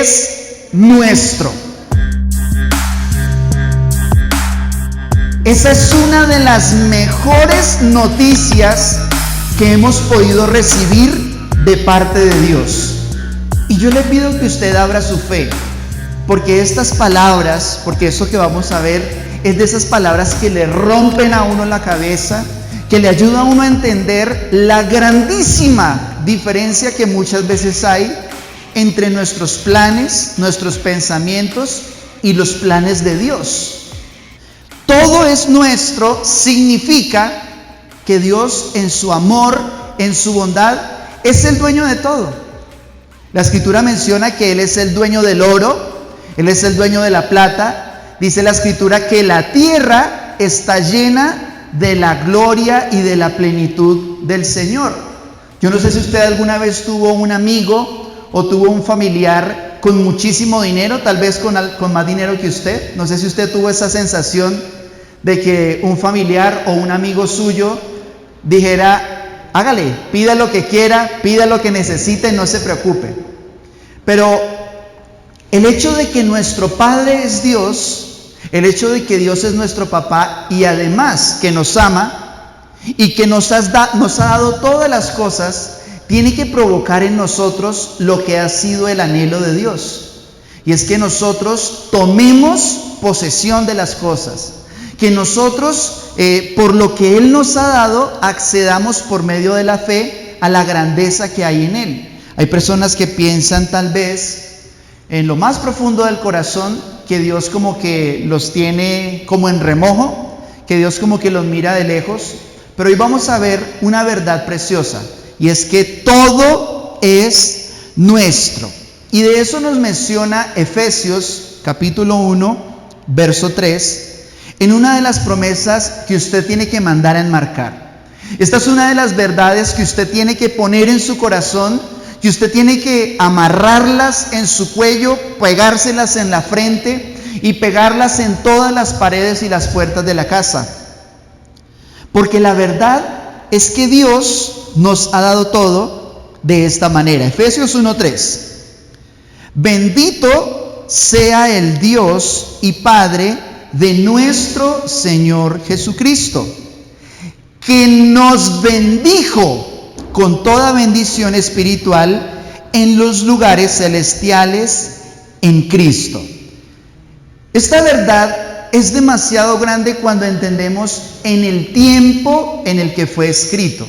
es nuestro. Esa es una de las mejores noticias que hemos podido recibir de parte de Dios. Y yo le pido que usted abra su fe, porque estas palabras, porque eso que vamos a ver es de esas palabras que le rompen a uno la cabeza, que le ayuda a uno a entender la grandísima diferencia que muchas veces hay entre nuestros planes, nuestros pensamientos y los planes de Dios. Todo es nuestro significa que Dios en su amor, en su bondad, es el dueño de todo. La Escritura menciona que Él es el dueño del oro, Él es el dueño de la plata. Dice la Escritura que la tierra está llena de la gloria y de la plenitud del Señor. Yo no sé si usted alguna vez tuvo un amigo o tuvo un familiar con muchísimo dinero, tal vez con más dinero que usted. No sé si usted tuvo esa sensación de que un familiar o un amigo suyo dijera: hágale, pida lo que quiera, pida lo que necesite, no se preocupe. Pero el hecho de que nuestro Padre es Dios, el hecho de que Dios es nuestro papá y además que nos ama y que nos ha dado todas las cosas, tiene que provocar en nosotros lo que ha sido el anhelo de Dios. Y es que nosotros tomemos posesión de las cosas. Que nosotros, por lo que Él nos ha dado, accedamos por medio de la fe a la grandeza que hay en Él. Hay personas que piensan tal vez en lo más profundo del corazón que Dios como que los tiene como en remojo, que Dios como que los mira de lejos. Pero hoy vamos a ver una verdad preciosa, y es que todo es nuestro. Y de eso nos menciona Efesios capítulo 1, verso 3. En una de las promesas que usted tiene que mandar a enmarcar. Esta es una de las verdades que usted tiene que poner en su corazón, que usted tiene que amarrarlas en su cuello, pegárselas en la frente y pegarlas en todas las paredes y las puertas de la casa. Porque la verdad es que Dios nos ha dado todo de esta manera. Efesios 1:3. Bendito sea el Dios y Padre de nuestro Señor Jesucristo, que nos bendijo con toda bendición espiritual en los lugares celestiales en Cristo. Esta verdad es demasiado grande cuando entendemos en el tiempo en el que fue escrito.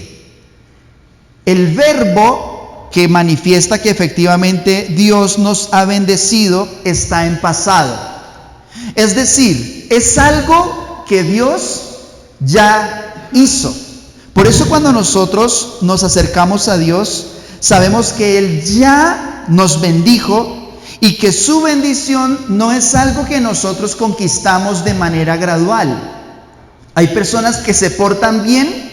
El verbo que manifiesta que efectivamente Dios nos ha bendecido está en pasado. Es decir, es algo que Dios ya hizo. Por eso cuando nosotros nos acercamos a Dios, sabemos que Él ya nos bendijo y que su bendición no es algo que nosotros conquistamos de manera gradual. Hay personas que se portan bien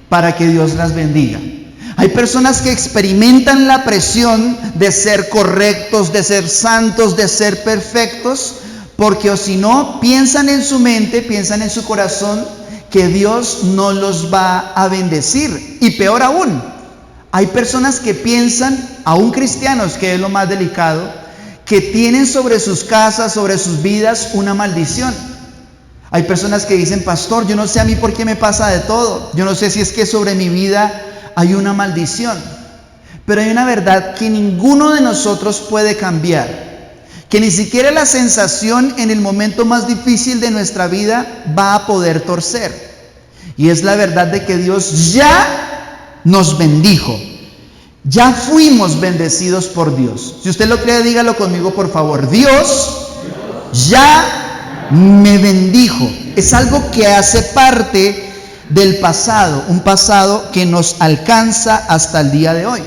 para que Dios las bendiga. Hay personas que experimentan la presión de ser correctos, de ser santos, de ser perfectos, porque o si no, piensan en su mente, piensan en su corazón que Dios no los va a bendecir. Y peor aún, hay personas que piensan, aún cristianos, que es lo más delicado, que tienen sobre sus casas, sobre sus vidas, una maldición. Hay personas que dicen: pastor, yo no sé a mí por qué me pasa de todo. Yo no sé si es que sobre mi vida hay una maldición. Pero hay una verdad que ninguno de nosotros puede cambiar. Que ni siquiera la sensación en el momento más difícil de nuestra vida va a poder torcer. Y es la verdad de que Dios ya nos bendijo. Ya fuimos bendecidos por Dios. Si usted lo cree, dígalo conmigo, por favor. Dios ya me bendijo. Es algo que hace parte del pasado, un pasado que nos alcanza hasta el día de hoy.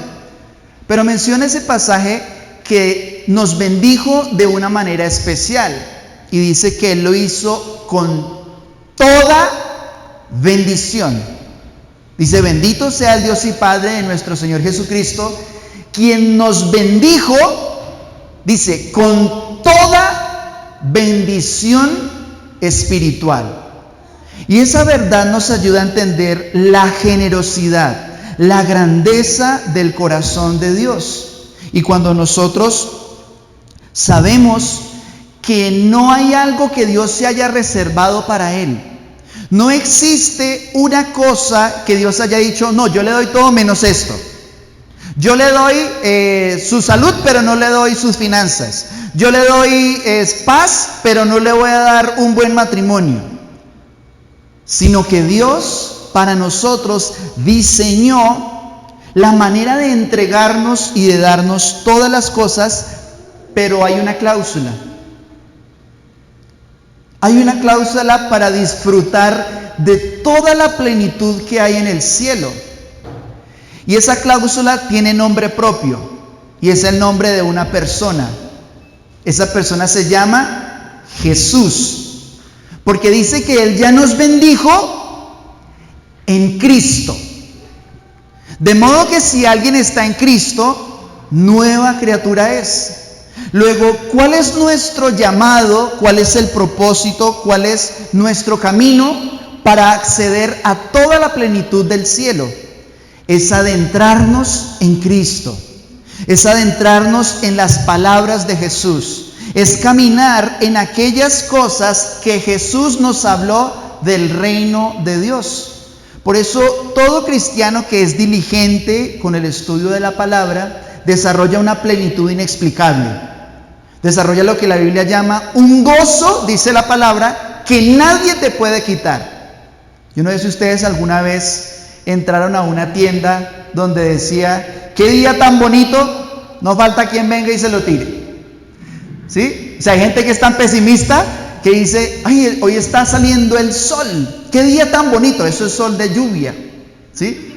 Pero menciona ese pasaje que nos bendijo de una manera especial, y dice que Él lo hizo con toda bendición. Dice: bendito sea el Dios y Padre de nuestro Señor Jesucristo, quien nos bendijo, dice, con toda bendición espiritual. Y esa verdad nos ayuda a entender la generosidad, la grandeza del corazón de Dios. Y cuando nosotros Sabemos que no hay algo que Dios se haya reservado para Él. No existe una cosa que Dios haya dicho, no, yo le doy todo menos esto. Yo le doy su salud, pero no le doy sus finanzas. Yo le doy paz, pero no le voy a dar un buen matrimonio. Sino que Dios para nosotros diseñó la manera de entregarnos y de darnos todas las cosas, pero hay una cláusula. Hay una cláusula para disfrutar de toda la plenitud que hay en el cielo. Y esa cláusula tiene nombre propio, y es el nombre de una persona. Esa persona se llama Jesús, porque dice que Él ya nos bendijo en Cristo. De modo que si alguien está en Cristo, nueva criatura es. Luego, ¿cuál es nuestro llamado? ¿Cuál es el propósito? ¿Cuál es nuestro camino para acceder a toda la plenitud del cielo? Es adentrarnos en Cristo, es adentrarnos en las palabras de Jesús, es caminar en aquellas cosas que Jesús nos habló del reino de Dios. Por eso todo cristiano que es diligente con el estudio de la palabra desarrolla una plenitud inexplicable, desarrolla lo que la Biblia llama un gozo, dice la palabra, que nadie te puede quitar. Yo no sé si ustedes alguna vez entraron a una tienda donde decía, qué día tan bonito, no falta quien venga y se lo tire. ¿Sí? O sea, hay gente que es tan pesimista que dice, ay, hoy está saliendo el sol, qué día tan bonito, eso es sol de lluvia. ¿Sí?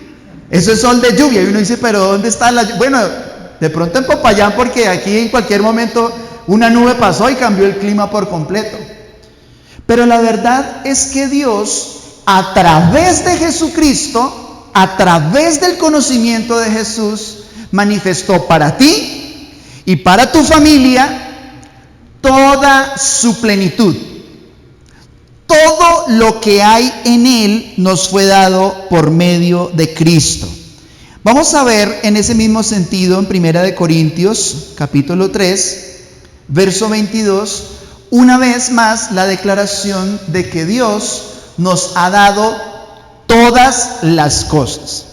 Eso es sol de lluvia. Y uno dice, pero ¿dónde está la lluvia? Bueno, de pronto en Popayán, porque aquí en cualquier momento una nube pasó y cambió el clima por completo. Pero la verdad es que Dios, a través de Jesucristo, a través del conocimiento de Jesús, manifestó para ti y para tu familia toda su plenitud. Todo lo que hay en Él nos fue dado por medio de Cristo. Vamos a ver en ese mismo sentido en 1 Corintios capítulo 3, verso 22, una vez más la declaración de que Dios nos ha dado todas las cosas.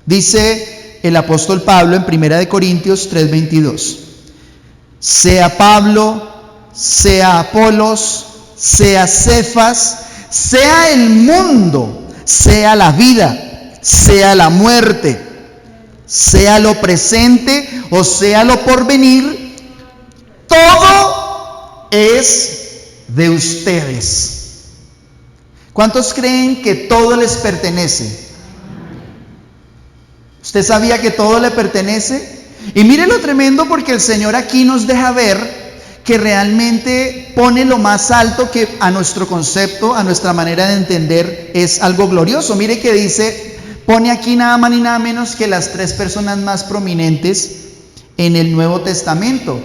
Dice el apóstol Pablo en 1 Corintios 3:22, sea Pablo, sea Apolos, sea Cefas, sea el mundo, sea la vida, sea la muerte, sea lo presente o sea lo porvenir, todo es de ustedes. ¿Cuántos creen que todo les pertenece? ¿Usted sabía que todo le pertenece? Y mire lo tremendo, porque el Señor aquí nos deja ver que realmente pone lo más alto que a nuestro concepto, a nuestra manera de entender, es algo glorioso. Mire que dice, pone aquí nada más ni nada menos que las 3 personas más prominentes en el Nuevo Testamento,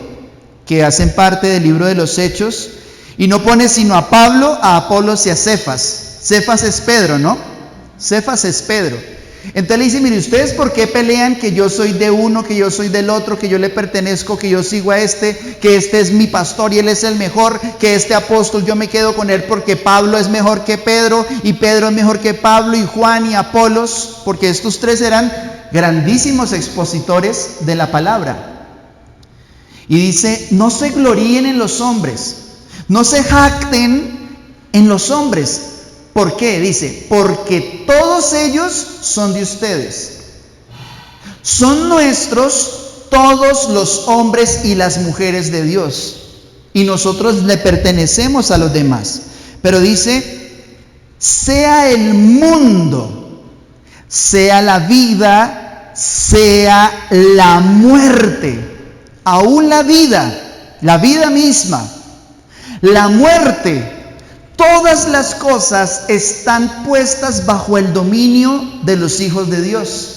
que hacen parte del libro de los Hechos. Y no pone sino a Pablo, a Apolos y a Cefas. Cefas es Pedro, ¿no? Cefas es Pedro. Entonces le dice, mire, ¿ustedes por qué pelean que yo soy de uno, que yo soy del otro, que yo le pertenezco, que yo sigo a este, que este es mi pastor y él es el mejor, que este apóstol yo me quedo con él porque Pablo es mejor que Pedro y Pedro es mejor que Pablo y Juan y Apolos? Porque estos 3 eran grandísimos expositores de la palabra. Y dice, no se gloríen en los hombres, no se jacten en los hombres. ¿Por qué? Dice, porque todos ellos son de ustedes. Son nuestros todos los hombres y las mujeres de Dios. Y nosotros le pertenecemos a los demás. Pero dice, sea el mundo, sea la vida, sea la muerte, aún la vida misma, la muerte, todas las cosas están puestas bajo el dominio de los hijos de Dios.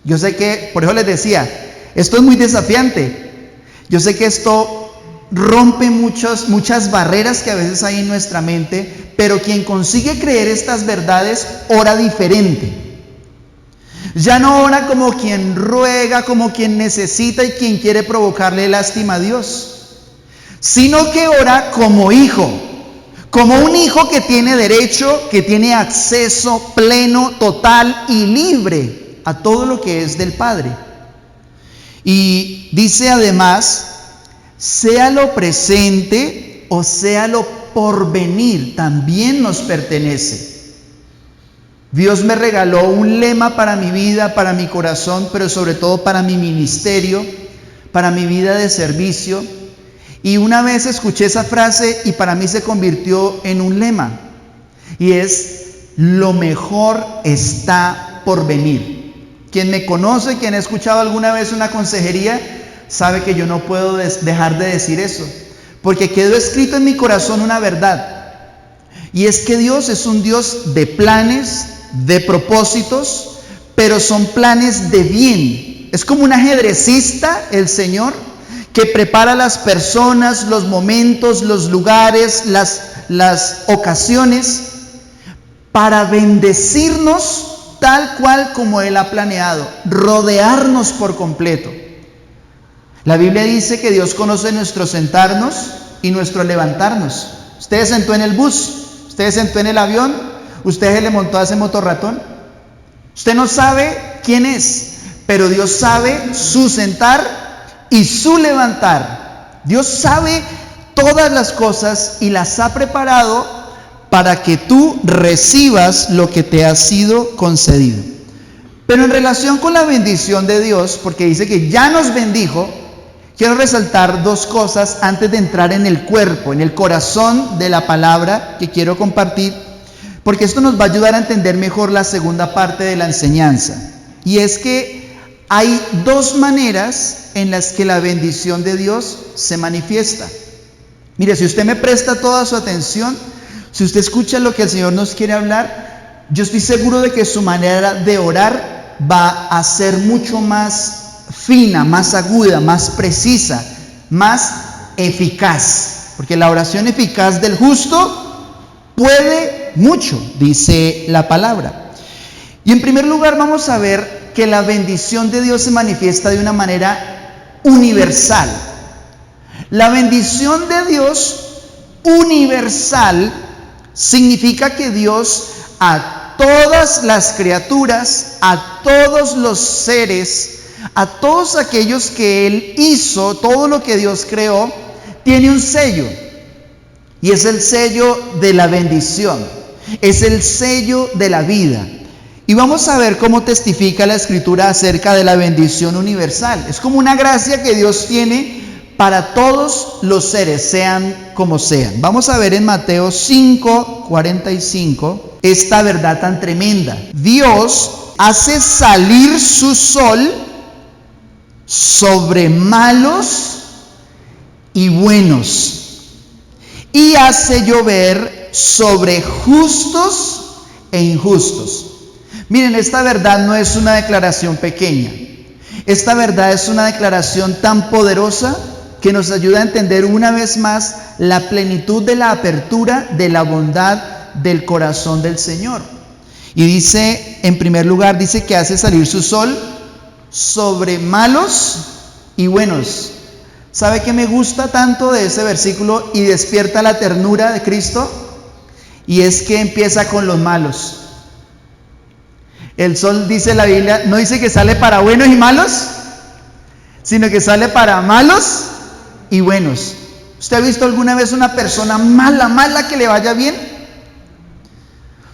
Yo sé que, por eso les decía, esto es muy desafiante. Yo sé que esto rompe muchas barreras que a veces hay en nuestra mente, pero quien consigue creer estas verdades ora diferente. Ya no ora como quien ruega, como quien necesita y quien quiere provocarle lástima a Dios. sino que ora como hijo, como un hijo que tiene derecho, que tiene acceso pleno, total y libre a todo lo que es del Padre. Y dice además, sea lo presente o sea lo por venir, también nos pertenece. Dios me regaló un lema para mi vida, para mi corazón, pero sobre todo para mi ministerio, para mi vida de servicio. Y una vez escuché esa frase y para mí se convirtió en un lema. Y es, lo mejor está por venir. Quien me conoce, quien ha escuchado alguna vez una consejería, sabe que yo no puedo dejar de decir eso. Porque quedó escrito en mi corazón una verdad. Y es que Dios es un Dios de planes, de propósitos, pero son planes de bien. Es como un ajedrecista el Señor, que prepara las personas, los momentos, los lugares, las ocasiones para bendecirnos tal cual como Él ha planeado, rodearnos por completo. La Biblia dice que Dios conoce nuestro sentarnos y nuestro levantarnos. Usted se sentó en el bus, usted se sentó en el avión, usted se le montó a ese motorratón. Usted no sabe quién es, pero Dios sabe su sentar y su levantar. Dios sabe todas las cosas y las ha preparado para que tú recibas lo que te ha sido concedido. Pero en relación con la bendición de Dios, porque dice que ya nos bendijo, quiero resaltar dos cosas antes de entrar en el cuerpo, en el corazón de la palabra que quiero compartir, porque esto nos va a ayudar a entender mejor la segunda parte de la enseñanza. Y es que hay dos maneras en las que la bendición de Dios se manifiesta. Mire, si usted me presta toda su atención, si usted escucha lo que el Señor nos quiere hablar, yo estoy seguro de que su manera de orar va a ser mucho más fina, más aguda, más precisa, más eficaz. Porque la oración eficaz del justo puede mucho, dice la palabra. Y en primer lugar vamos a ver que la bendición de Dios se manifiesta de una manera universal. La bendición de Dios universal significa que Dios a todas las criaturas, a todos los seres, a todos aquellos que Él hizo, todo lo que Dios creó, tiene un sello. Y es el sello de la bendición, es el sello de la vida. Y vamos a ver cómo testifica la Escritura acerca de la bendición universal. Es como una gracia que Dios tiene para todos los seres, sean como sean. Vamos a ver en Mateo 5:45 esta verdad tan tremenda. Dios hace salir su sol sobre malos y buenos, y hace llover sobre justos e injustos. Miren, esta verdad no es una declaración pequeña. Esta verdad es una declaración tan poderosa que nos ayuda a entender una vez más la plenitud de la apertura de la bondad del corazón del Señor. Y dice, en primer lugar, dice que hace salir su sol sobre malos y buenos. ¿Sabe qué me gusta tanto de ese versículo y despierta la ternura de Cristo? Y es que empieza con los malos. El sol, dice la Biblia, no dice que sale para buenos y malos, sino que sale para malos y buenos. ¿Usted ha visto alguna vez una persona mala que le vaya bien?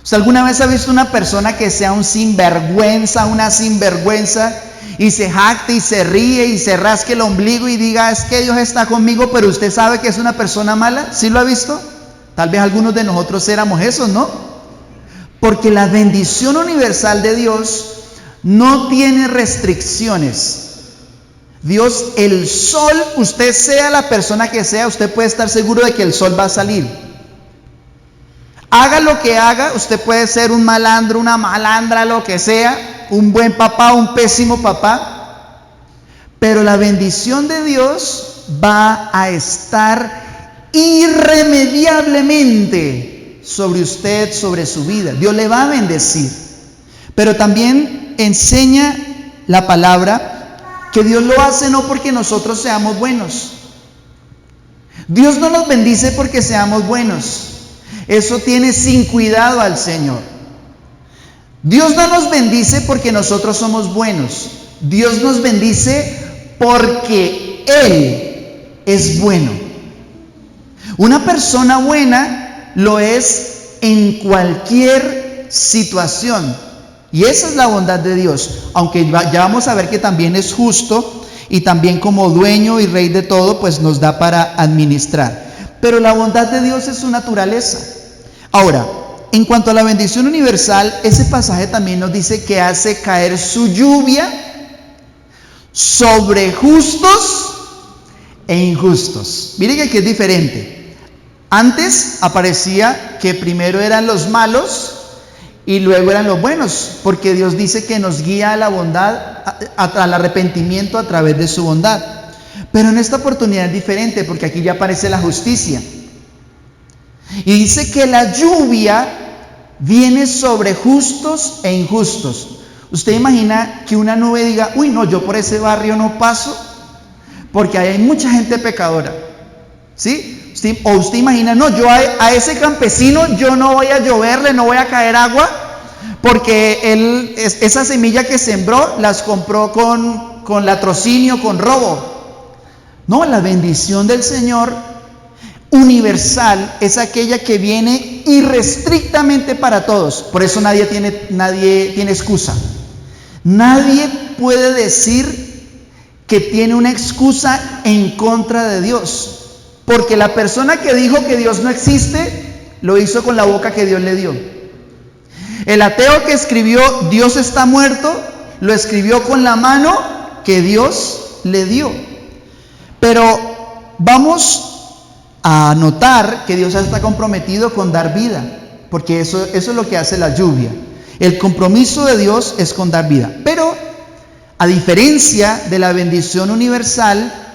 ¿Usted alguna vez ha visto una persona que sea un sinvergüenza, una sinvergüenza, y se jacte y se ríe y se rasque el ombligo y diga, es que Dios está conmigo, pero usted sabe que es una persona mala? ¿Sí lo ha visto? Tal vez algunos de nosotros éramos esos, ¿no? Porque la bendición universal de Dios no tiene restricciones. Dios, el sol, usted sea la persona que sea, usted puede estar seguro de que el sol va a salir. Haga lo que haga, usted puede ser un malandro, una malandra, lo que sea, un buen papá, un pésimo papá, pero la bendición de Dios va a estar irremediablemente sobre usted, sobre su vida. Dios le va a bendecir. Pero también enseña la palabra que Dios lo hace no porque nosotros seamos buenos. Dios no nos bendice porque seamos buenos. Eso tiene sin cuidado al Señor. Dios no nos bendice porque nosotros somos buenos. Dios nos bendice porque Él es bueno. Una persona buena lo es en cualquier situación. Y esa es la bondad de Dios. Aunque ya vamos a ver que también es justo y también como dueño y rey de todo, pues nos da para administrar. Pero la bondad de Dios es su naturaleza. Ahora, en cuanto a la bendición universal, ese pasaje también nos dice que hace caer su lluvia sobre justos e injustos. Miren que aquí es diferente. Antes aparecía que primero eran los malos y luego eran los buenos, porque Dios dice que nos guía a la bondad, al arrepentimiento a través de su bondad. Pero en esta oportunidad es diferente, porque aquí ya aparece la justicia. Y dice que la lluvia viene sobre justos e injustos. ¿Usted imagina que una nube diga, uy, no, yo por ese barrio no paso, porque ahí hay mucha gente pecadora? ¿Sí? O usted imagina, no, yo a ese campesino yo no voy a lloverle, no voy a caer agua, porque él, esa semilla que sembró, las compró con latrocinio, con robo. No, la bendición del Señor universal es aquella que viene irrestrictamente para todos. Por eso nadie tiene excusa. Nadie puede decir que tiene una excusa en contra de Dios. Porque la persona que dijo que Dios no existe, lo hizo con la boca que Dios le dio. El ateo que escribió Dios está muerto, lo escribió con la mano que Dios le dio. Pero vamos a notar que Dios está comprometido con dar vida, porque eso es lo que hace la lluvia. El compromiso de Dios es con dar vida. Pero a diferencia de la bendición universal,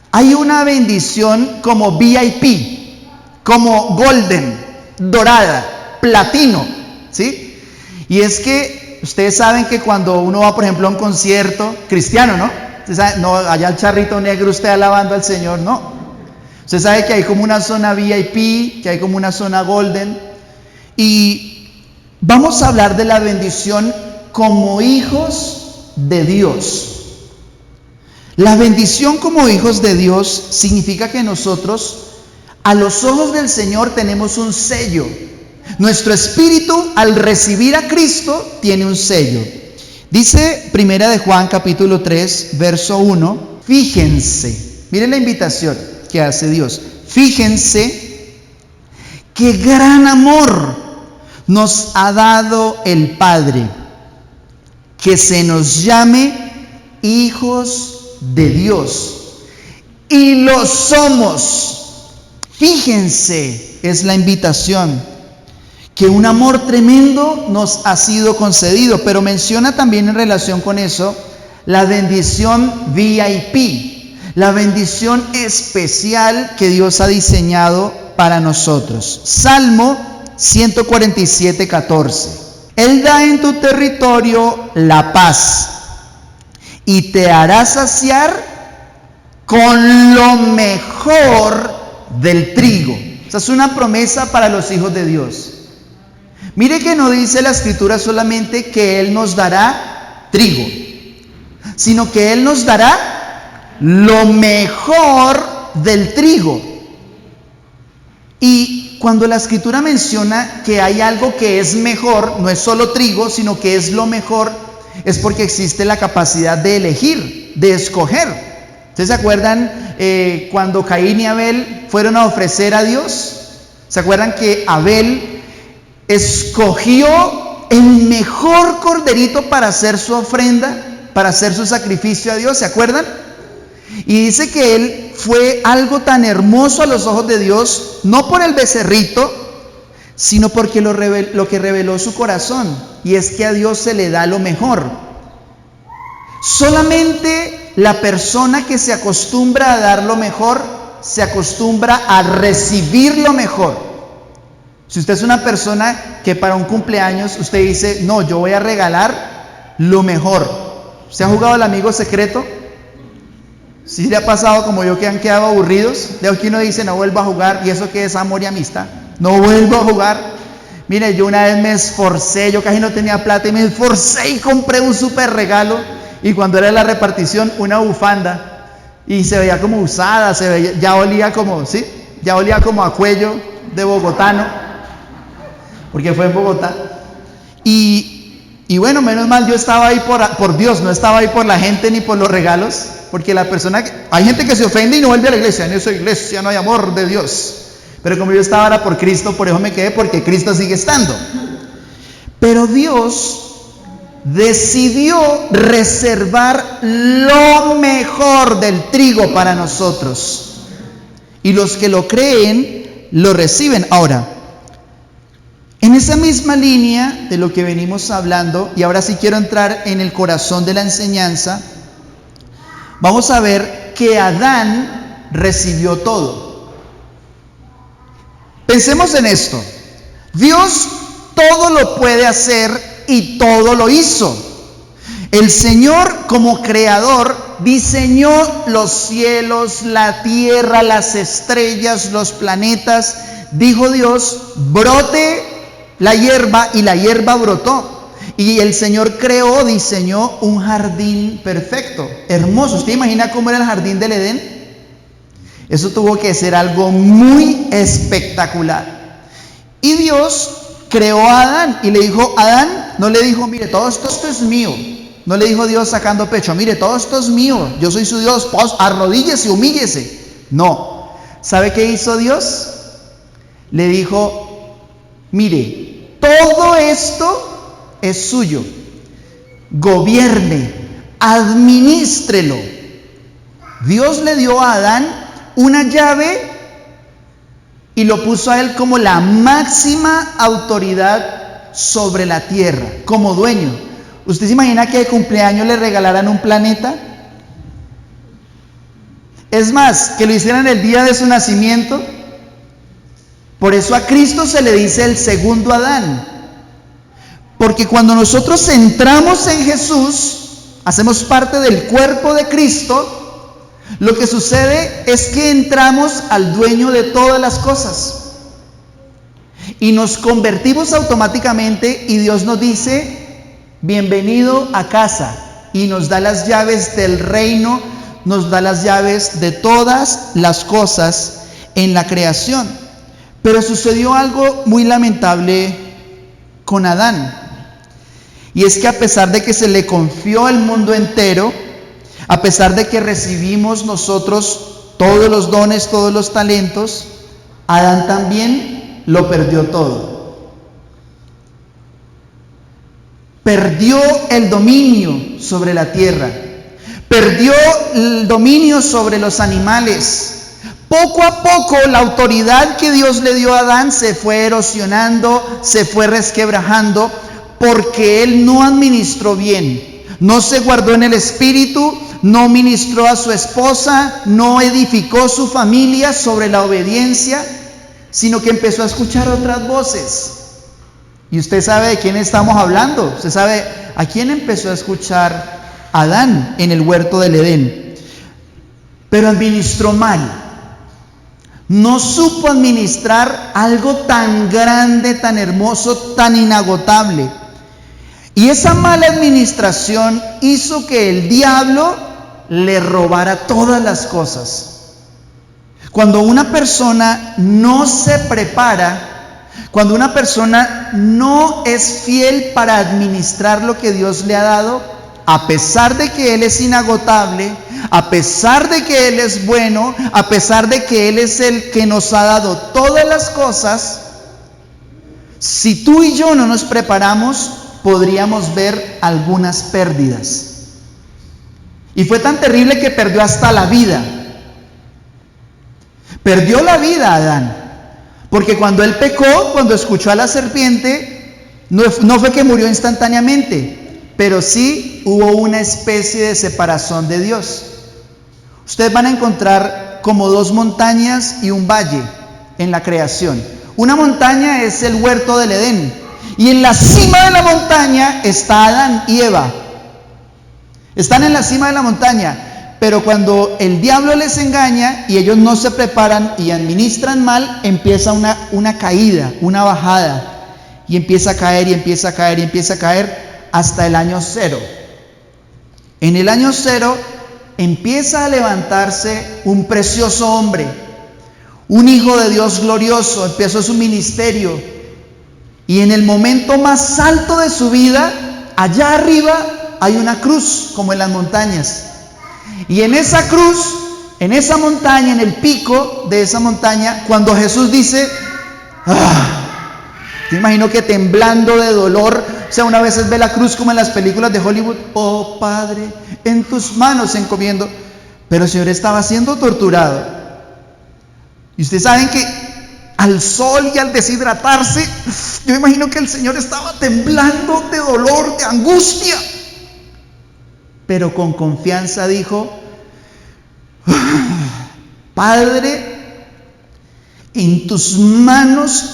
hay una bendición como VIP, como golden, dorada, platino, ¿sí? Y es que ustedes saben que cuando uno va, por ejemplo, a un concierto cristiano, ¿no? Usted sabe, no, allá el charrito negro usted alabando al Señor, no. Usted sabe que hay como una zona VIP, que hay como una zona golden. Y vamos a hablar de la bendición como hijos de Dios. La bendición como hijos de Dios significa que nosotros, a los ojos del Señor, tenemos un sello. Nuestro espíritu, al recibir a Cristo, tiene un sello. Dice Primera de Juan, capítulo 3, verso 1. Fíjense, miren la invitación que hace Dios. Fíjense qué gran amor nos ha dado el Padre, que se nos llame hijos de Dios, y lo somos. Fíjense, es la invitación, que un amor tremendo nos ha sido concedido. Pero menciona también en relación con eso la bendición VIP, la bendición especial que Dios ha diseñado para nosotros. Salmo 147, 14. Él da en tu territorio la paz y te hará saciar con lo mejor del trigo. Esa es una promesa para los hijos de Dios. Mire que no dice la Escritura solamente que Él nos dará trigo, sino que Él nos dará lo mejor del trigo. Y cuando la Escritura menciona que hay algo que es mejor, no es solo trigo, sino que es lo mejor, es porque existe la capacidad de elegir, de escoger. ¿Ustedes se acuerdan cuando Caín y Abel fueron a ofrecer a Dios? ¿Se acuerdan que Abel escogió el mejor corderito para hacer su ofrenda, para hacer su sacrificio a Dios? ¿Se acuerdan? Y dice que él fue algo tan hermoso a los ojos de Dios, no por el becerrito, sino porque lo que reveló su corazón, y es que a Dios se le da lo mejor. Solamente la persona que se acostumbra a dar lo mejor, se acostumbra a recibir lo mejor. Si usted es una persona que para un cumpleaños usted dice, no, yo voy a regalar lo mejor. ¿Se ha jugado al amigo secreto? Si le ha pasado como yo que han quedado aburridos, de aquí uno dice no vuelvo a jugar, y eso que es amor y amistad, no vuelvo a jugar. Mire, yo una vez me esforcé, yo casi no tenía plata y me esforcé y compré un súper regalo, y cuando era la repartición una bufanda, y se veía como usada, se veía, ya olía como, ¿sí? Ya olía como a cuello de bogotano, porque fue en Bogotá. Y bueno, menos mal yo estaba ahí por Dios, no estaba ahí por la gente ni por los regalos, porque la persona, hay gente que se ofende y no vuelve a la iglesia, en esa iglesia no hay amor de Dios. Pero como yo estaba ahora por Cristo, por eso me quedé, porque Cristo sigue estando. Pero Dios decidió reservar lo mejor del trigo para nosotros. Y los que lo creen, lo reciben. Ahora, en esa misma línea de lo que venimos hablando, y ahora sí quiero entrar en el corazón de la enseñanza, vamos a ver que Adán recibió todo. Pensemos en esto. Dios todo lo puede hacer y todo lo hizo. El Señor, como creador, diseñó los cielos, la tierra, las estrellas, los planetas. Dijo Dios, brote la hierba, y la hierba brotó. Y el Señor creó, diseñó un jardín perfecto, hermoso. ¿Usted imagina cómo era el jardín del Edén? Eso tuvo que ser algo muy espectacular. Y Dios creó a Adán y le dijo, Adán, no le dijo, mire, todo esto es mío. No le dijo Dios sacando pecho, mire, todo esto es mío, yo soy su Dios, arrodíllese, humíllese. No. ¿Sabe qué hizo Dios? Le dijo, mire, todo esto es suyo. Gobierne, administrelo. Dios le dio a Adán una llave y lo puso a él como la máxima autoridad sobre la tierra, como dueño. ¿Usted se imagina que de cumpleaños le regalaran un planeta? Es más, que lo hicieran el día de su nacimiento. Por eso a Cristo se le dice el segundo Adán. Porque cuando nosotros entramos en Jesús, hacemos parte del cuerpo de Cristo, lo que sucede es que entramos al dueño de todas las cosas. Y nos convertimos automáticamente y Dios nos dice, bienvenido a casa. Y nos da las llaves del reino, nos da las llaves de todas las cosas en la creación. Pero sucedió algo muy lamentable con Adán. Y es que a pesar de que se le confió el mundo entero, a pesar de que recibimos nosotros todos los dones, todos los talentos, Adán también lo perdió todo. Perdió el dominio sobre la tierra, perdió el dominio sobre los animales. Poco a poco la autoridad que Dios le dio a Adán se fue erosionando, se fue resquebrajando, porque él no administró bien, no se guardó en el espíritu, no ministró a su esposa, no edificó su familia sobre la obediencia, sino que empezó a escuchar otras voces. Y usted sabe de quién estamos hablando. Usted sabe a quién empezó a escuchar Adán en el huerto del Edén. Pero administró mal. No supo administrar algo tan grande, tan hermoso, tan inagotable. Y esa mala administración hizo que el diablo le robara todas las cosas. Cuando una persona no se prepara, cuando una persona no es fiel para administrar lo que Dios le ha dado, a pesar de que Él es inagotable, a pesar de que Él es bueno, a pesar de que Él es el que nos ha dado todas las cosas, si tú y yo no nos preparamos, podríamos ver algunas pérdidas. Y fue tan terrible que perdió hasta la vida. Perdió la vida Adán. Porque cuando él pecó, cuando escuchó a la serpiente, no fue que murió instantáneamente, pero sí hubo una especie de separación de Dios. Ustedes van a encontrar como dos montañas y un valle en la creación. Una montaña es el huerto del Edén, y en la cima de la montaña está Adán y Eva. Están en la cima de la montaña, pero cuando el diablo les engaña y ellos no se preparan y administran mal, empieza una caída, una bajada, y empieza a caer y empieza a caer y empieza a caer hasta el año 0. En el año 0 empieza a levantarse un precioso hombre, un hijo de Dios glorioso, empezó su ministerio, y en el momento más alto de su vida, allá arriba hay una cruz, como en las montañas. Y en esa cruz, en esa montaña, en el pico de esa montaña, cuando Jesús dice, yo imagino que temblando de dolor, o sea, una vez ve la cruz como en las películas de Hollywood, oh Padre, en tus manos se encomiendo. Pero el Señor estaba siendo torturado. Y ustedes saben que al sol y al deshidratarse, yo imagino que el Señor estaba temblando de dolor, de angustia. Pero con confianza dijo, Padre, en tus manos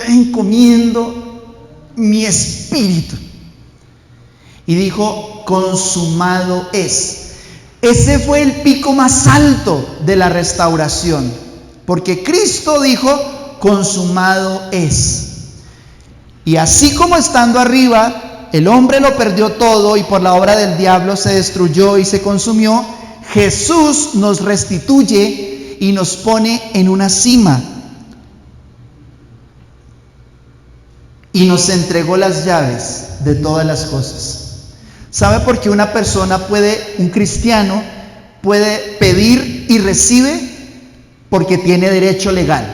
encomiendo mi espíritu. Y dijo, consumado es. Ese fue el pico más alto de la restauración, porque Cristo dijo, consumado es. Y así como estando arriba, el hombre lo perdió todo y por la obra del diablo se destruyó y se consumió, Jesús nos restituye y nos pone en una cima. Y nos entregó las llaves de todas las cosas. ¿Sabe por qué una persona un cristiano puede pedir y recibe? Porque tiene derecho legal.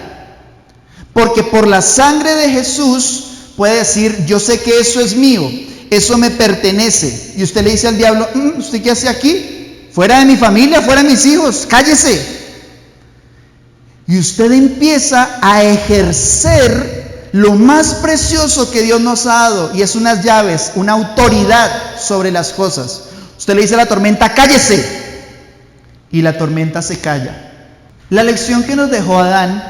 Porque por la sangre de Jesús puede decir, yo sé que eso es mío, eso me pertenece. Y usted le dice al diablo, ¿usted qué hace aquí? Fuera de mi familia, fuera de mis hijos, cállese. Y usted empieza a ejercer lo más precioso que Dios nos ha dado, y es unas llaves, una autoridad sobre las cosas. Usted le dice a la tormenta, cállese, y la tormenta se calla. La lección que nos dejó Adán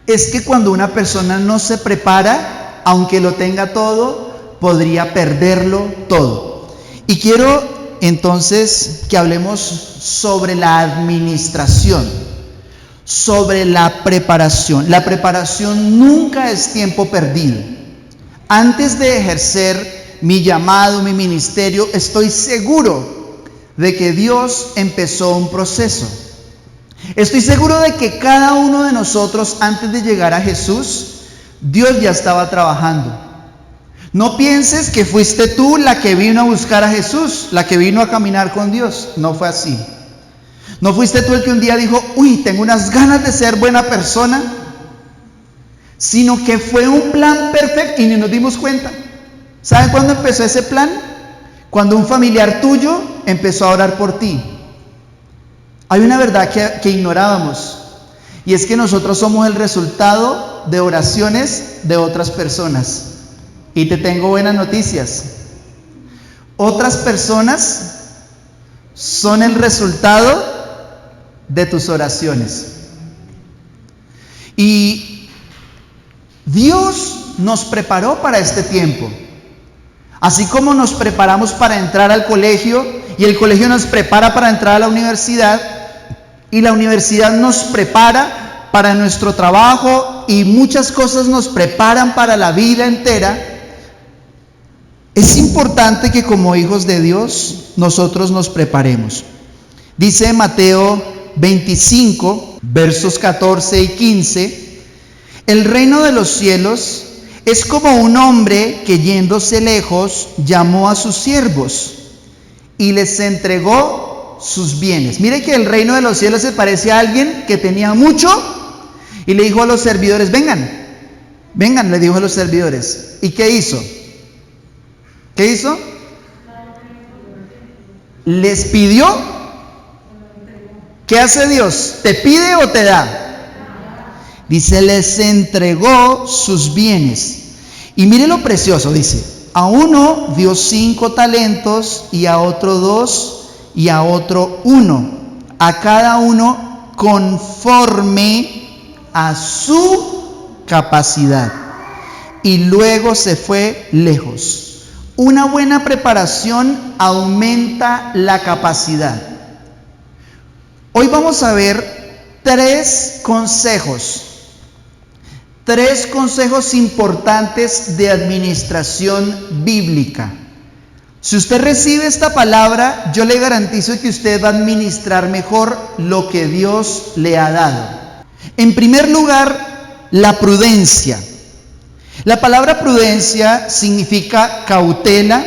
es que cuando una persona no se prepara, aunque lo tenga todo, podría perderlo todo. Y quiero entonces que hablemos sobre la administración, sobre la preparación. La preparación nunca es tiempo perdido. Antes de ejercer mi llamado, mi ministerio, estoy seguro de que Dios empezó un proceso. Estoy seguro de que cada uno de nosotros, antes de llegar a Jesús, Dios ya estaba trabajando. No pienses que fuiste tú la que vino a buscar a Jesús, la que vino a caminar con Dios. No fue así. No fuiste tú el que un día dijo, tengo unas ganas de ser buena persona, sino que fue un plan perfecto y ni nos dimos cuenta. ¿Saben cuándo empezó ese plan? Cuando un familiar tuyo empezó a orar por ti. Hay una verdad que ignorábamos, y es que nosotros somos el resultado de oraciones de otras personas. Y te tengo buenas noticias. Otras personas son el resultado de tus oraciones. Y Dios nos preparó para este tiempo. Así como nos preparamos para entrar al colegio, y el colegio nos prepara para entrar a la universidad, y la universidad nos prepara para nuestro trabajo, y muchas cosas nos preparan para la vida entera. Es importante que como hijos de Dios nosotros nos preparemos. Dice Mateo 25, versos 14 y 15, el reino de los cielos es como un hombre que yéndose lejos llamó a sus siervos y les entregó sus bienes. Mire que el reino de los cielos se parece a alguien que tenía mucho y le dijo a los servidores, vengan, le dijo a los servidores. ¿Y qué hizo? ¿Qué hizo? Les pidió. ¿Qué hace Dios? ¿Te pide o te da? Dice, les entregó sus bienes. Y mire lo precioso, dice, a uno dio 5 talentos, y a otro 2, y a otro 1, a cada uno conforme a su capacidad. Y luego se fue lejos. Una buena preparación aumenta la capacidad. Hoy vamos a ver tres consejos importantes de administración bíblica. Si usted recibe esta palabra, yo le garantizo que usted va a administrar mejor lo que Dios le ha dado. En primer lugar, la prudencia. La palabra prudencia significa cautela,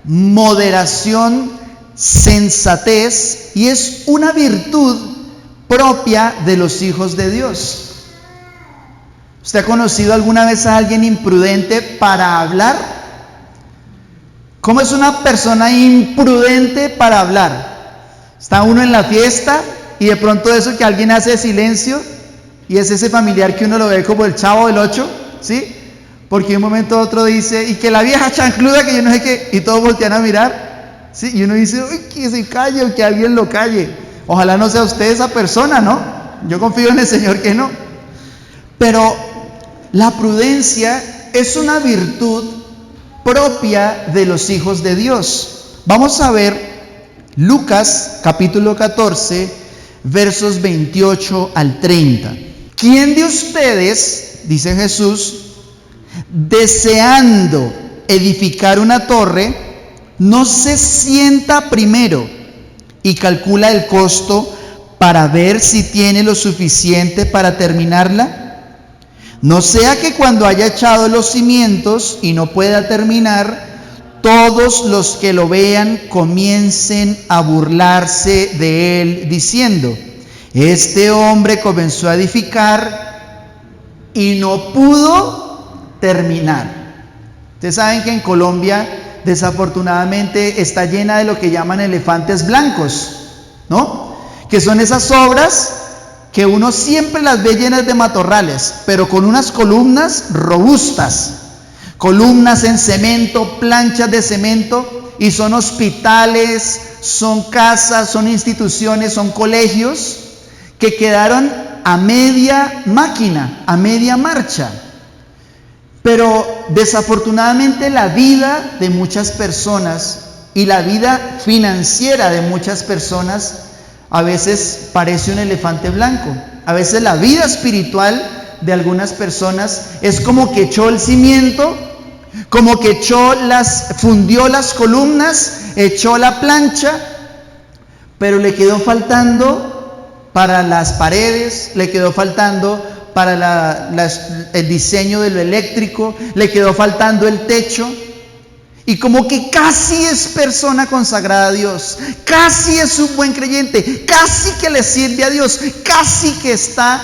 moderación, sensatez, y es una virtud propia de los hijos de Dios. ¿Usted ha conocido alguna vez a alguien imprudente para hablar? ¿Cómo es una persona imprudente para hablar? Está uno en la fiesta y de pronto eso que alguien hace silencio, y es ese familiar que uno lo ve como el Chavo del 8, ¿sí? Porque de un momento a otro dice, y que la vieja chancluda que yo no sé qué, y todos voltean a mirar, ¿sí? Y uno dice, uy, que se calle o que alguien lo calle. Ojalá no sea usted esa persona, ¿no? Yo confío en el Señor que no. Pero la prudencia es una virtud propia de los hijos de Dios. Vamos a ver Lucas capítulo 14, versos 28 al 30. ¿Quién de ustedes, dice Jesús, deseando edificar una torre, no se sienta primero y calcula el costo para ver si tiene lo suficiente para terminarla? No sea que cuando haya echado los cimientos y no pueda terminar, todos los que lo vean comiencen a burlarse de él, diciendo: este hombre comenzó a edificar y no pudo terminar. Ustedes saben que en Colombia desafortunadamente está llena de lo que llaman elefantes blancos, ¿no? Que son esas obras que uno siempre las ve llenas de matorrales, pero con unas columnas robustas, columnas en cemento, planchas de cemento, y son hospitales, son casas, son instituciones, son colegios que quedaron a media máquina, a media marcha. Pero desafortunadamente la vida de muchas personas y la vida financiera de muchas personas a veces parece un elefante blanco. A veces la vida espiritual de algunas personas es como que echó el cimiento, como que fundió las columnas, echó la plancha, pero le quedó faltando para las paredes, le quedó faltando para el diseño de lo eléctrico, le quedó faltando el techo, y como que casi es persona consagrada a Dios, casi es un buen creyente, casi que le sirve a Dios, casi que está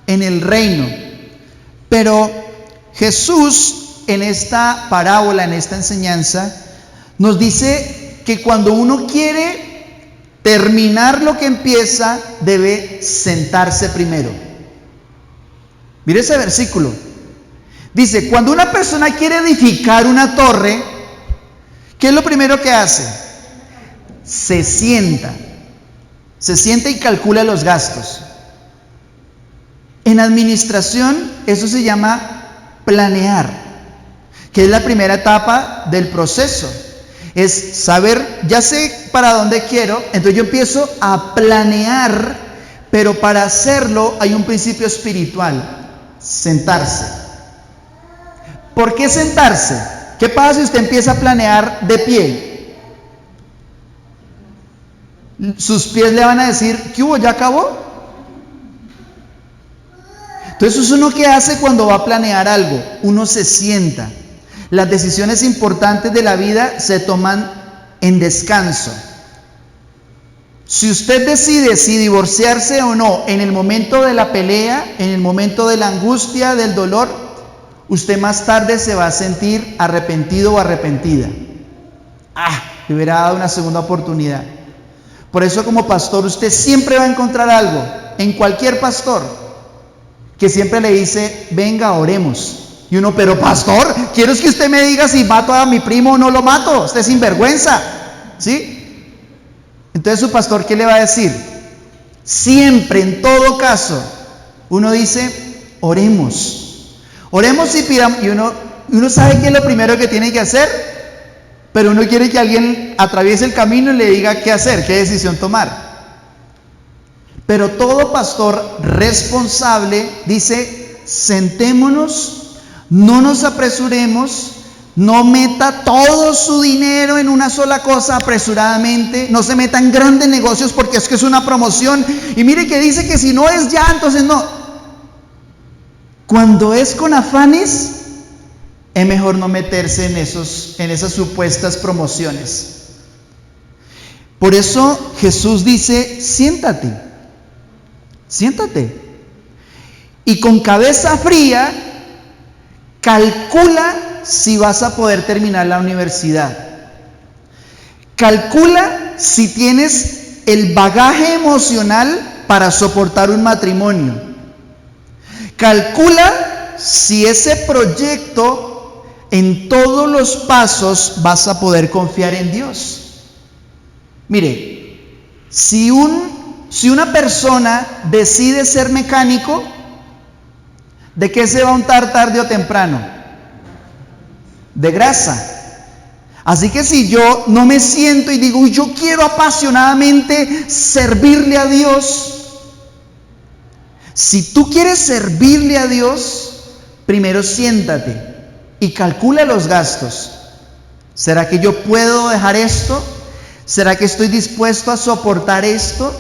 en el reino. Pero Jesús en esta parábola, en esta enseñanza, nos dice que cuando uno quiere terminar lo que empieza, debe sentarse primero. Mire ese versículo. Dice, cuando una persona quiere edificar una torre, ¿qué es lo primero que hace? Se sienta y calcula los gastos. En administración eso se llama planear, que es la primera etapa del proceso. Es saber, ya sé para dónde quiero, entonces yo empiezo a planear, pero para hacerlo hay un principio espiritual: sentarse. ¿Por qué sentarse? ¿Qué pasa si usted empieza a planear de pie? Sus pies le van a decir, ¿qué hubo? ¿Ya acabó? Entonces eso es uno que hace cuando va a planear algo. Uno se sienta. Las decisiones importantes de la vida se toman en descanso. Si usted decide si divorciarse o no en el momento de la pelea, en el momento de la angustia, del dolor, usted más tarde se va a sentir arrepentido o arrepentida. Le hubiera dado una segunda oportunidad. Por eso, como pastor, usted siempre va a encontrar algo en cualquier pastor que siempre le dice: venga, oremos. Y uno, pero pastor, quiero que usted me diga si mato a mi primo o no lo mato. Usted es sinvergüenza, ¿sí? Entonces su pastor, ¿qué le va a decir? Siempre, en todo caso, uno dice: oremos. Oremos y pidamos. Y uno sabe qué es lo primero que tiene que hacer, pero uno quiere que alguien atraviese el camino y le diga qué hacer, qué decisión tomar. Pero todo pastor responsable dice, sentémonos, no nos apresuremos, no meta todo su dinero en una sola cosa apresuradamente, no se meta en grandes negocios porque es que es una promoción. Y mire que dice que si no es ya, entonces no. Cuando es con afanes, es mejor no meterse en esas supuestas promociones. Por eso Jesús dice, siéntate. Y con cabeza fría, calcula si vas a poder terminar la universidad. Calcula si tienes el bagaje emocional para soportar un matrimonio. Calcula si ese proyecto en todos los pasos vas a poder confiar en Dios. Mire, si una persona decide ser mecánico, ¿de qué se va a untar tarde o temprano? De grasa. Así que si yo no me siento y digo, yo quiero apasionadamente servirle a Dios, si tú quieres servirle a Dios, primero siéntate y calcula los gastos. ¿Será que yo puedo dejar esto? ¿Será que estoy dispuesto a soportar esto?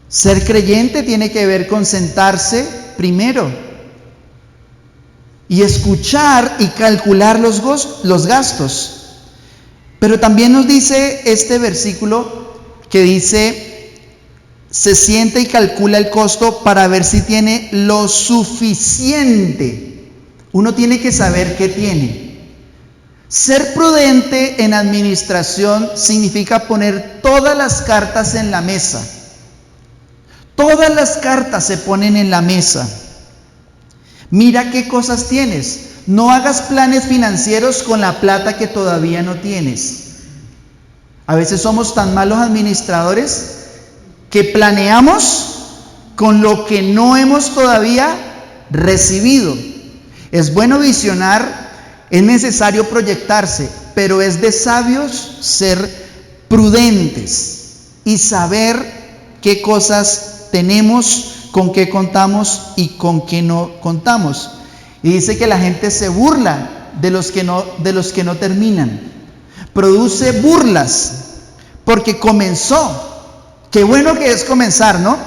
Ser creyente tiene que ver con sentarse primero y escuchar y calcular los gastos. Pero también nos dice este versículo que dice, se sienta y calcula el costo para ver si tiene lo suficiente. Uno tiene que saber qué tiene. Ser prudente en administración significa poner todas las cartas en la mesa. Todas las cartas se ponen en la mesa. Mira qué cosas tienes. No hagas planes financieros con la plata que todavía no tienes. A veces somos tan malos administradores que planeamos con lo que no hemos todavía recibido. Es bueno visionar, es necesario proyectarse, pero es de sabios ser prudentes y saber qué cosas tenemos, con qué contamos y con qué no contamos. Y dice que la gente se burla de los que no terminan. Produce burlas porque comenzó. Qué bueno que es comenzar, ¿no?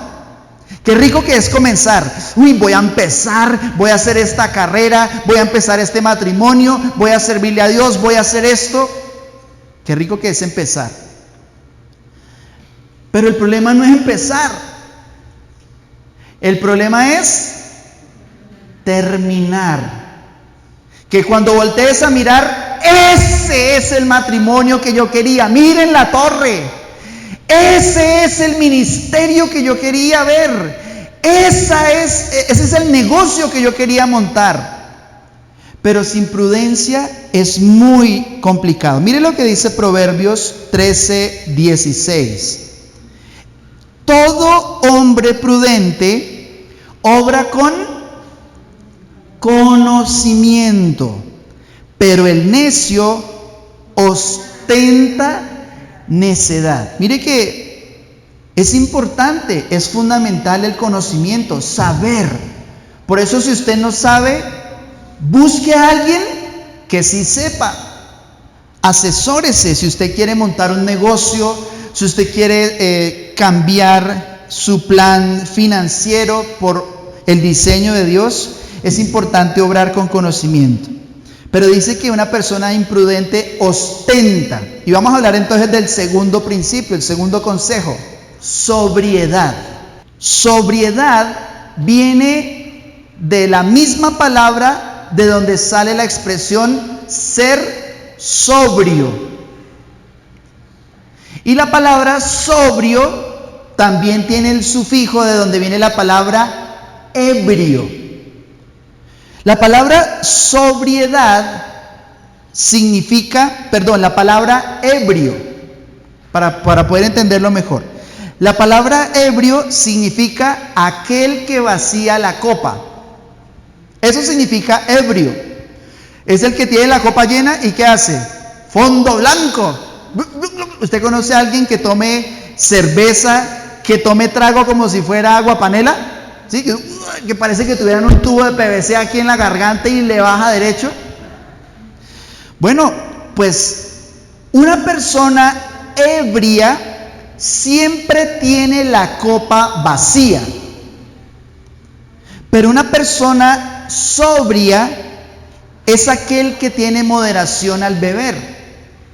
Qué rico que es comenzar. Uy, voy a empezar, voy a hacer esta carrera, voy a empezar este matrimonio, voy a servirle a Dios, voy a hacer esto. Qué rico que es empezar. Pero el problema no es empezar. El problema es terminar. Que cuando voltees a mirar, ese es el matrimonio que yo quería. Miren la torre. Ese es el ministerio que yo quería ver. Ese es el negocio que yo quería montar. Pero sin prudencia es muy complicado. Mire lo que dice Proverbios 13:16. Todo hombre prudente obra con conocimiento, pero el necio ostenta necedad. Mire que es importante, es fundamental el conocimiento, saber. Por eso si usted no sabe, busque a alguien que sí sepa. Asesórese si usted quiere montar un negocio, si usted quiere cambiar su plan financiero por el diseño de Dios. Es importante obrar con conocimiento. Pero dice que una persona imprudente ostenta. Y vamos a hablar entonces del segundo principio, el segundo consejo. Sobriedad. Sobriedad viene de la misma palabra de donde sale la expresión ser sobrio. Y la palabra sobrio también tiene el sufijo de donde viene la palabra ebrio. La palabra sobriedad significa, la palabra ebrio, para poder entenderlo mejor. La palabra ebrio significa aquel que vacía la copa. Eso significa ebrio. Es el que tiene la copa llena y ¿qué hace? Fondo blanco. ¿Usted conoce a alguien que tome cerveza, que tome trago como si fuera agua panela, ¿sí? Que parece que tuvieran un tubo de PVC aquí en la garganta y le baja derecho. Bueno, pues una persona ebria siempre tiene la copa vacía, pero una persona sobria es aquel que tiene moderación al beber.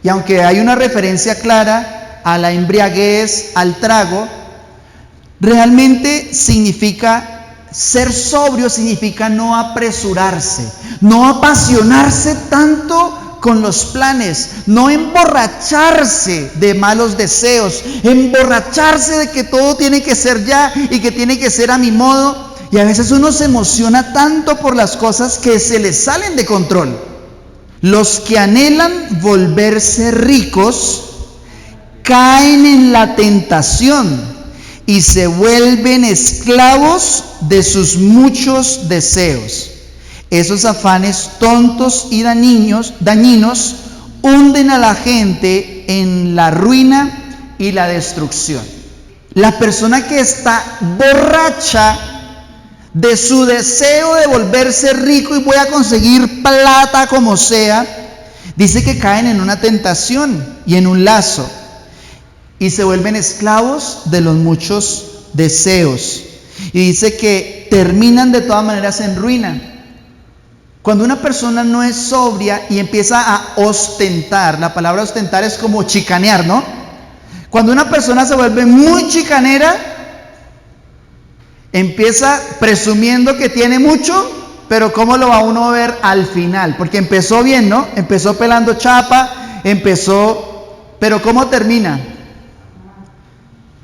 Y aunque hay una referencia clara a la embriaguez, al trago, realmente significa ser sobrio, significa no apresurarse, no apasionarse tanto con los planes, no emborracharse de malos deseos, emborracharse de que todo tiene que ser ya y que tiene que ser a mi modo. Y a veces uno se emociona tanto por las cosas que se le salen de control. Los que anhelan volverse ricos caen en la tentación y se vuelven esclavos de sus muchos deseos. Esos afanes tontos y dañinos hunden a la gente en la ruina y la destrucción. La persona que está borracha de su deseo de volverse rico y voy a conseguir plata como sea, dice que caen en una tentación y en un lazo y se vuelven esclavos de los muchos deseos. Y dice que terminan de todas maneras en ruina. Cuando una persona no es sobria y empieza a ostentar, la palabra ostentar es como chicanear, ¿no? Cuando una persona se vuelve muy chicanera, empieza presumiendo que tiene mucho, pero ¿cómo lo va uno a ver al final? Porque empezó bien, ¿no? Empezó pelando chapa, pero ¿cómo termina?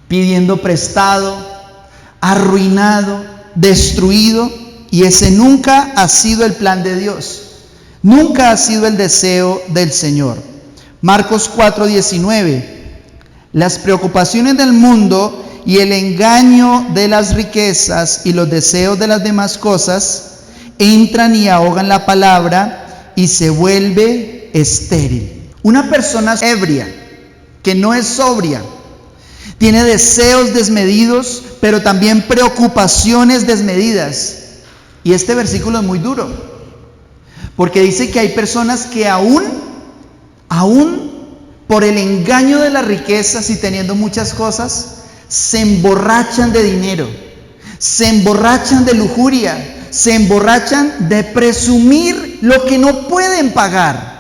Pidiendo prestado, arruinado, destruido. Y ese nunca ha sido el plan de Dios. Nunca ha sido el deseo del Señor. Marcos 4:19. Las preocupaciones del mundo y el engaño de las riquezas y los deseos de las demás cosas entran y ahogan la palabra y se vuelve estéril. Una persona ebria, que no es sobria, tiene deseos desmedidos, pero también preocupaciones desmedidas. Y este versículo es muy duro, porque dice que hay personas que aún por el engaño de las riquezas y teniendo muchas cosas, se emborrachan de dinero, se emborrachan de lujuria, se emborrachan de presumir lo que no pueden pagar,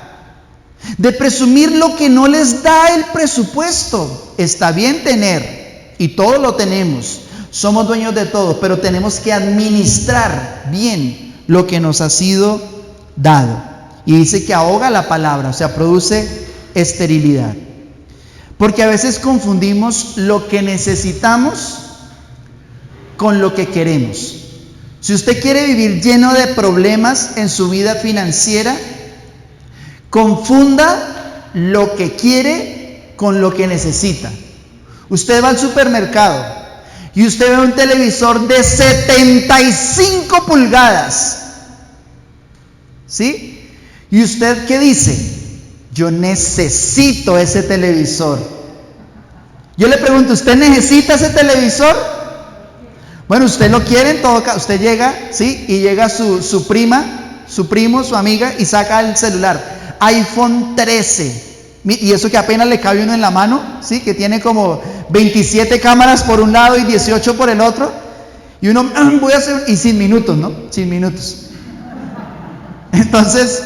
de presumir lo que no les da el presupuesto. Está bien tener, y todo lo tenemos, somos dueños de todo, pero tenemos que administrar bien lo que nos ha sido dado. Y dice que ahoga la palabra, o sea, produce esterilidad. Porque a veces confundimos lo que necesitamos con lo que queremos. Si usted quiere vivir lleno de problemas en su vida financiera, confunda lo que quiere con lo que necesita. Usted va al supermercado y usted ve un televisor de 75 pulgadas, ¿sí? ¿Y usted qué dice? Yo necesito ese televisor. Yo le pregunto, ¿usted necesita ese televisor? Bueno, usted lo quiere en todo caso. Usted llega, ¿sí? Y llega su prima, su primo, su amiga y saca el celular. iPhone 13. Y eso que apenas le cabe uno en la mano, ¿sí? Que tiene como 27 cámaras por un lado y 18 por el otro. Y uno, voy a hacer, y sin minutos, ¿no? Sin minutos. Entonces,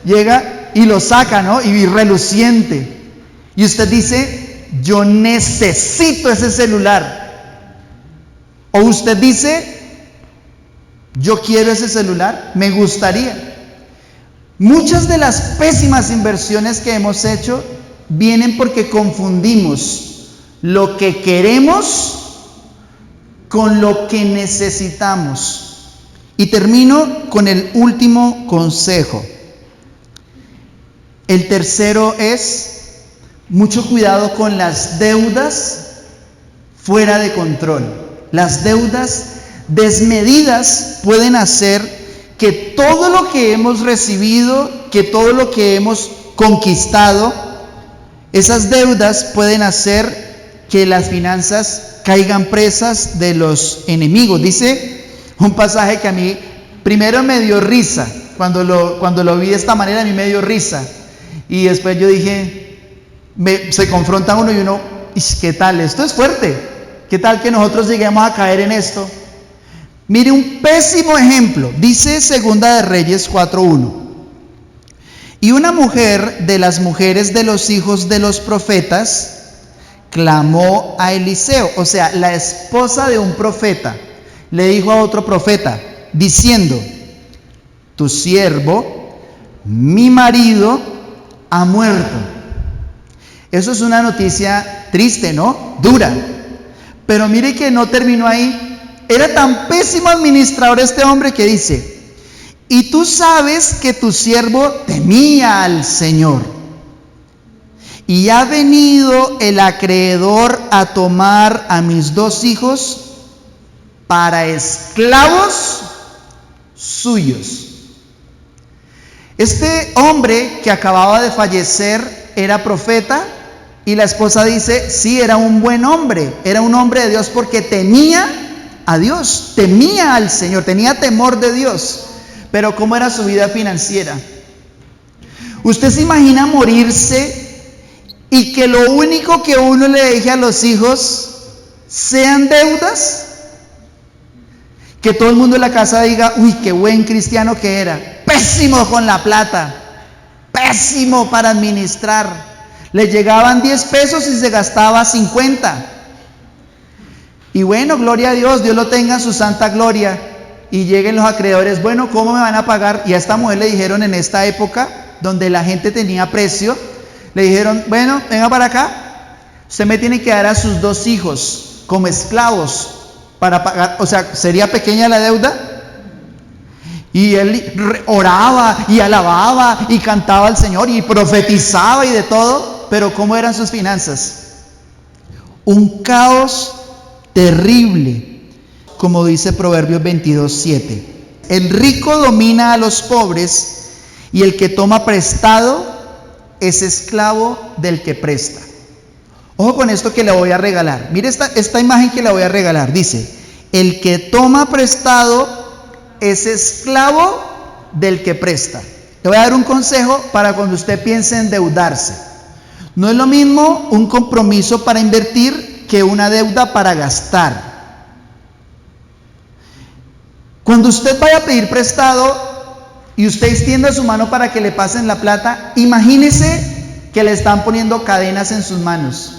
llega y lo saca, ¿no? Y reluciente. Y usted dice, yo necesito ese celular. O usted dice, yo quiero ese celular, me gustaría. Muchas de las pésimas inversiones que hemos hecho vienen porque confundimos lo que queremos con lo que necesitamos. Y termino con el último consejo. El tercero es mucho cuidado con las deudas fuera de control. Las deudas desmedidas pueden hacer que todo lo que hemos recibido, que todo lo que hemos conquistado, esas deudas pueden hacer que las finanzas caigan presas de los enemigos. Dice un pasaje que a mí primero me dio risa. Cuando lo vi de esta manera, a mí me dio risa. Y después yo dije, se confronta uno y uno, ¿qué tal? Esto es fuerte. ¿Qué tal que nosotros lleguemos a caer en esto? Mire un pésimo ejemplo. Dice Segunda de Reyes 4:1. Y una mujer de las mujeres de los hijos de los profetas clamó a Eliseo, o sea, la esposa de un profeta, le dijo a otro profeta, diciendo, tu siervo, mi marido, ha muerto. Eso es una noticia triste, ¿no? Dura. Pero mire que no terminó ahí. Era tan pésimo administrador este hombre que dice, y tú sabes que tu siervo temía al Señor, y ha venido el acreedor a tomar a mis 2 hijos para esclavos suyos. Este hombre que acababa de fallecer era profeta, y la esposa dice, sí, era un buen hombre, era un hombre de Dios porque temía a Dios, temía al Señor, tenía temor de Dios. Pero ¿cómo era su vida financiera? ¿Usted se imagina morirse y que lo único que uno le deje a los hijos sean deudas? Que todo el mundo en la casa diga, uy, qué buen cristiano que era, pésimo con la plata, pésimo para administrar. Le llegaban 10 pesos y se gastaba 50. Y bueno, gloria a Dios, Dios lo tenga en su santa gloria. Y lleguen los acreedores, bueno, ¿cómo me van a pagar? Y a esta mujer le dijeron en esta época, donde la gente tenía precio, le dijeron, bueno, venga para acá, usted me tiene que dar a sus 2 hijos como esclavos para pagar, o sea, ¿sería pequeña la deuda? Y él oraba y alababa y cantaba al Señor y profetizaba y de todo, pero ¿cómo eran sus finanzas? Un caos terrible, como dice Proverbios 22:7. El rico domina a los pobres y el que toma prestado es esclavo del que presta. Ojo con esto que le voy a regalar. Mire esta imagen que le voy a regalar. Dice, el que toma prestado es esclavo del que presta. Le voy a dar un consejo para cuando usted piense en endeudarse. No es lo mismo un compromiso para invertir que una deuda para gastar. Cuando usted vaya a pedir prestado y usted extienda su mano para que le pasen la plata, imagínese que le están poniendo cadenas en sus manos.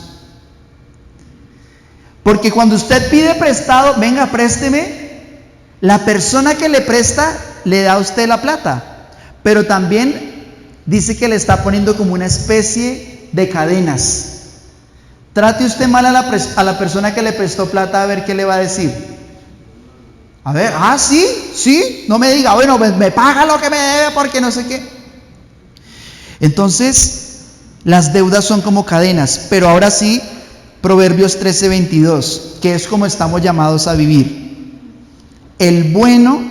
Porque cuando usted pide prestado, venga, présteme, la persona que le presta le da a usted la plata, pero también dice que le está poniendo como una especie de cadenas. Trate usted mal a la persona que le prestó plata, a ver qué le va a decir. A ver, sí, no me diga, bueno, me paga lo que me debe porque no sé qué. Entonces, las deudas son como cadenas, pero ahora sí, Proverbios 13:22, que es como estamos llamados a vivir. El bueno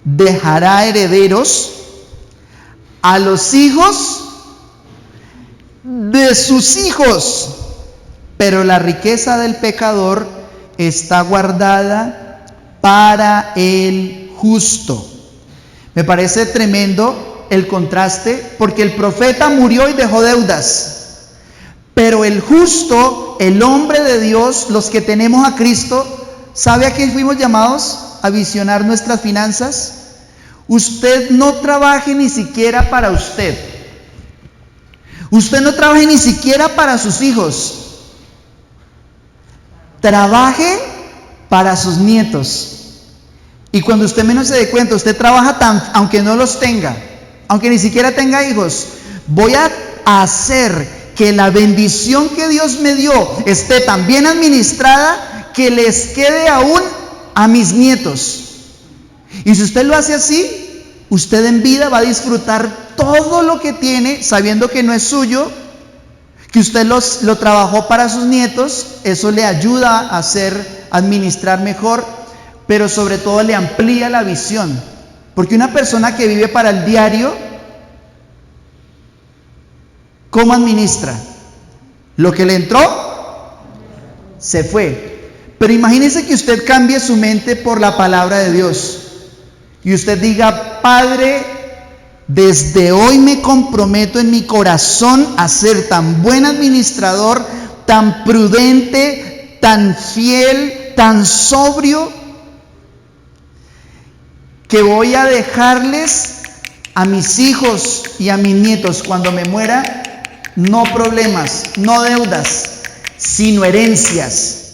dejará herederos a los hijos de sus hijos, pero la riqueza del pecador está guardada para el justo. Me parece tremendo el contraste, porque el profeta murió y dejó deudas, pero el justo, el hombre de Dios, los que tenemos a Cristo, ¿sabe a qué fuimos llamados? A visionar nuestras finanzas. Usted no trabaje ni siquiera para usted. Usted no trabaje ni siquiera para sus hijos. Trabaje para sus nietos. Y cuando usted menos se dé cuenta, usted trabaja aunque no los tenga, aunque ni siquiera tenga hijos. Voy a hacer que la bendición que Dios me dio esté tan bien administrada que les quede aún a mis nietos. Y si usted lo hace así, usted en vida va a disfrutar todo lo que tiene, sabiendo que no es suyo, que usted lo trabajó para sus nietos. Eso le ayuda a administrar mejor, pero sobre todo le amplía la visión. Porque una persona que vive para el diario, ¿cómo administra? Lo que le entró, se fue. Pero imagínese que usted cambie su mente por la palabra de Dios y usted diga: Padre, desde hoy me comprometo en mi corazón a ser tan buen administrador, tan prudente, tan fiel, tan sobrio, que voy a dejarles a mis hijos y a mis nietos, cuando me muera, no problemas, no deudas, sino herencias.